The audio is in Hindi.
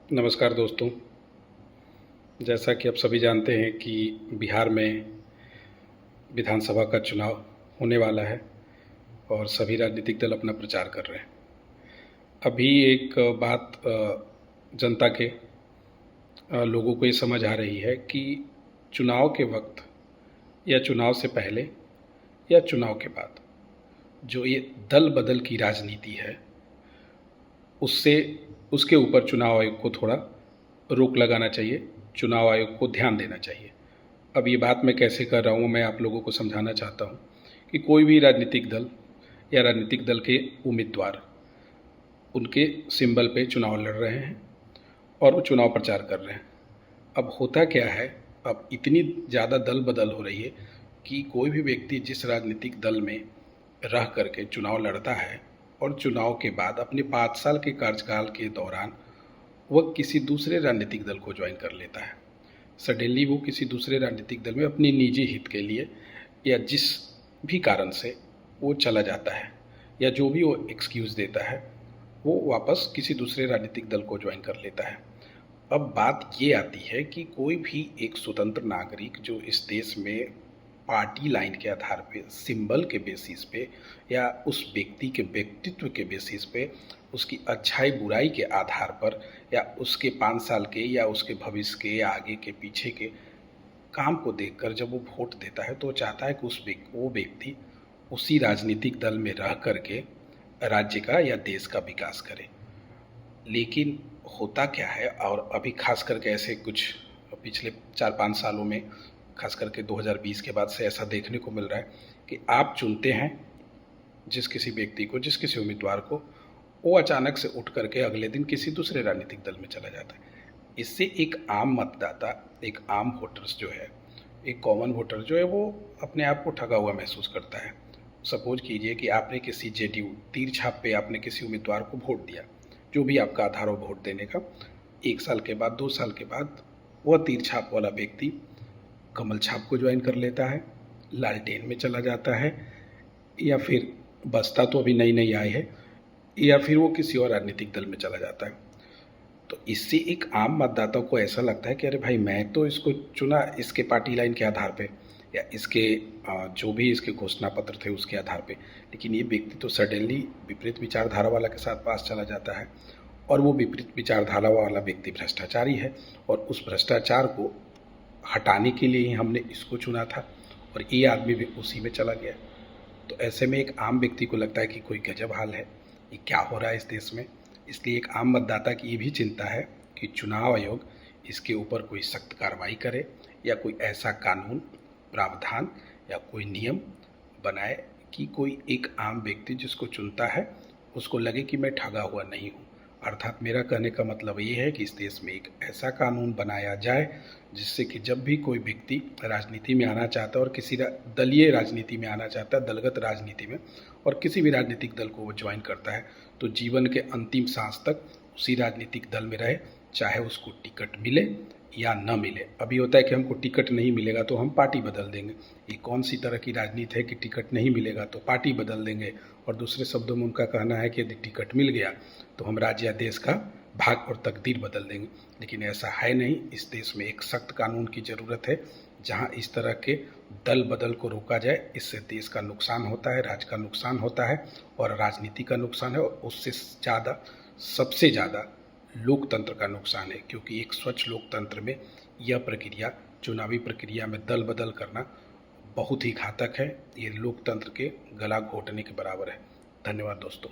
नमस्कार दोस्तों। जैसा कि आप सभी जानते हैं कि बिहार में विधानसभा का चुनाव होने वाला है और सभी राजनीतिक दल अपना प्रचार कर रहे हैं। अभी एक बात जनता के लोगों को ये समझ आ रही है कि चुनाव के वक्त या चुनाव से पहले या चुनाव के बाद जो ये दल बदल की राजनीति है उससे उसके ऊपर चुनाव आयोग को थोड़ा रोक लगाना चाहिए, चुनाव आयोग को ध्यान देना चाहिए। अब ये बात मैं कैसे कर रहा हूँ, मैं आप लोगों को समझाना चाहता हूँ कि कोई भी राजनीतिक दल या राजनीतिक दल के उम्मीदवार उनके सिंबल पे चुनाव लड़ रहे हैं और वो चुनाव प्रचार कर रहे हैं। अब होता क्या है, अब इतनी ज़्यादा दल बदल हो रही है कि कोई भी व्यक्ति जिस राजनीतिक दल में रह करके चुनाव लड़ता है और चुनाव के बाद अपने 5 साल के कार्यकाल के दौरान वह किसी दूसरे राजनीतिक दल को ज्वाइन कर लेता है। सडनली वो किसी दूसरे राजनीतिक दल में अपनी निजी हित के लिए या जिस भी कारण से वो चला जाता है या जो भी वो एक्सक्यूज़ देता है वो वापस किसी दूसरे राजनीतिक दल को ज्वाइन कर लेता है। अब बात ये आती है कि कोई भी एक स्वतंत्र नागरिक जो इस देश में पार्टी लाइन के आधार पे, सिंबल के बेसिस पे या उस व्यक्ति के व्यक्तित्व के बेसिस पे, उसकी अच्छाई बुराई के आधार पर या उसके 5 साल के या उसके भविष्य के या आगे के पीछे के काम को देखकर जब वो वोट देता है तो वो चाहता है कि वो व्यक्ति उसी राजनीतिक दल में रह करके राज्य का या देश का विकास करे। लेकिन होता क्या है, और अभी खास करके ऐसे कुछ पिछले 4-5 सालों में खास करके 2020 के बाद से ऐसा देखने को मिल रहा है कि आप चुनते हैं जिस किसी व्यक्ति को, जिस किसी उम्मीदवार को, वो अचानक से उठ करके अगले दिन किसी दूसरे राजनीतिक दल में चला जाता है। इससे एक आम मतदाता, एक आम वोटर्स जो है, एक कॉमन वोटर जो है, वो अपने आप को ठगा हुआ महसूस करता है। सपोज कीजिए कि आपने किसी जेडीयू तीर छाप पे आपने किसी उम्मीदवार को वोट दिया, जो भी आपका आधार हो वोट देने का। 1 साल के बाद, 2 साल के बाद वह तीर छाप वाला व्यक्ति कमल छाप को ज्वाइन कर लेता है, लालटेन में चला जाता है, या फिर बसपा तो अभी नई नई आई है, या फिर वो किसी और राजनीतिक दल में चला जाता है। तो इससे एक आम मतदाता को ऐसा लगता है कि अरे भाई, मैं तो इसको चुना इसके पार्टी लाइन के आधार पे या इसके जो भी इसके घोषणा पत्र थे उसके आधार पे, लेकिन ये व्यक्ति तो सडनली विपरीत विचारधारा वाला के साथ पास चला जाता है और वो विपरीत विचारधारा वाला व्यक्ति भ्रष्टाचारी है और उस भ्रष्टाचार को हटाने के लिए ही हमने इसको चुना था और ये आदमी भी उसी में चला गया। तो ऐसे में एक आम व्यक्ति को लगता है कि कोई गजब हाल है, ये क्या हो रहा है इस देश में। इसलिए एक आम मतदाता की ये भी चिंता है कि चुनाव आयोग इसके ऊपर कोई सख्त कार्रवाई करे या कोई ऐसा कानून, प्रावधान या कोई नियम बनाए कि कोई एक आम व्यक्ति जिसको चुनता है उसको लगे कि मैं ठगा हुआ नहीं हूँ। अर्थात मेरा कहने का मतलब ये है कि इस देश में एक ऐसा कानून बनाया जाए जिससे कि जब भी कोई व्यक्ति राजनीति में आना चाहता है और किसी दलीय राजनीति में आना चाहता है, दलगत राजनीति में, और किसी भी राजनीतिक दल को वो ज्वाइन करता है तो जीवन के अंतिम सांस तक उसी राजनीतिक दल में रहे, चाहे उसको टिकट मिले या न मिले। अभी होता है कि हमको टिकट नहीं मिलेगा तो हम पार्टी बदल देंगे। ये कौन सी तरह की राजनीति है कि टिकट नहीं मिलेगा तो पार्टी बदल देंगे, और दूसरे शब्दों में उनका कहना है कि यदि टिकट मिल गया तो हम राज्य या देश का भाग और तकदीर बदल देंगे। लेकिन ऐसा है नहीं। इस देश में एक सख्त कानून की ज़रूरत है जहां इस तरह के दल बदल को रोका जाए। इससे देश का नुकसान होता है, राज्य का नुकसान होता है और राजनीति का नुकसान है, और उससे ज़्यादा, सबसे ज़्यादा लोकतंत्र का नुकसान है, क्योंकि एक स्वच्छ लोकतंत्र में यह प्रक्रिया, चुनावी प्रक्रिया में दल बदल करना बहुत ही घातक है। ये लोकतंत्र के गला घोटने के बराबर है। धन्यवाद दोस्तों।